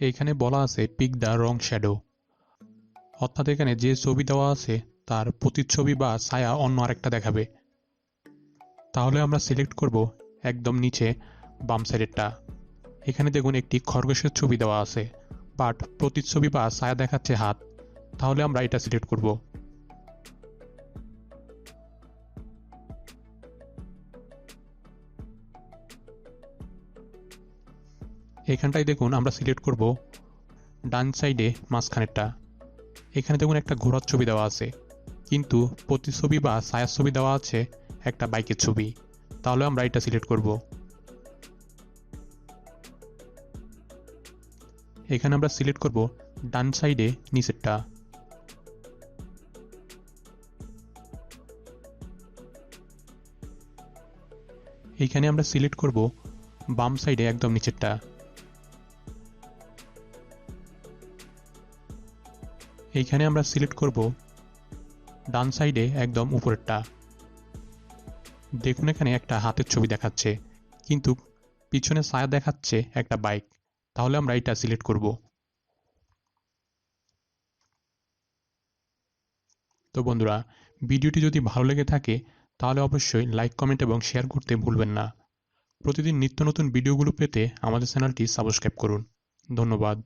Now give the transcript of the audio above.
এইখানে বলা আছে পিক দ্য রং শ্যাডো, অর্থাৎ এখানে যে ছবি দেওয়া আছে তার প্রতিচ্ছবি বা ছায়া অন্য আরেকটা দেখাবে। তাহলে আমরা সিলেক্ট করব একদম নিচে বাম সাইডেরটা। এখানে দেখুন একটি খরগোশের ছবি দেওয়া আছে, বাট প্রতিচ্ছবি বা ছায়া দেখাচ্ছে হাত। তাহলে আমরা এটা সিলেক্ট করব। এখানটায় দেখুন আমরা সিলেক্ট করব ডান সাইডে মাঝখানেরটা। এখানে দেখুন একটা ঘোড়ার ছবি দেওয়া আছে, কিন্তু প্রতিচ্ছবি বা ছায়ার ছবি দেওয়া আছে একটা বাইকের ছবি। তাহলে আমরা এটা সিলেক্ট করব। এখানে আমরা সিলেক্ট করব ডান সাইডে নিচেরটা। এইখানে আমরা সিলেক্ট করব বাম সাইডে একদম নিচেরটা। এইখানে আমরা সিলেক্ট করব ডান সাইডে একদম উপরেরটা। দেখুন এখানে একটা হাতের ছবি দেখাচ্ছে, কিন্তু পিছনে ছায়া দেখাচ্ছে একটা বাইক। তাহলে আমরা এটা সিলেক্ট করব। তো বন্ধুরা, ভিডিওটি যদি ভালো লেগে থাকে তাহলে অবশ্যই লাইক, কমেন্ট এবং শেয়ার করতে ভুলবেন না। প্রতিদিন নিত্য নতুন ভিডিওগুলো পেতে আমাদের চ্যানেলটি সাবস্ক্রাইব করুন। ধন্যবাদ।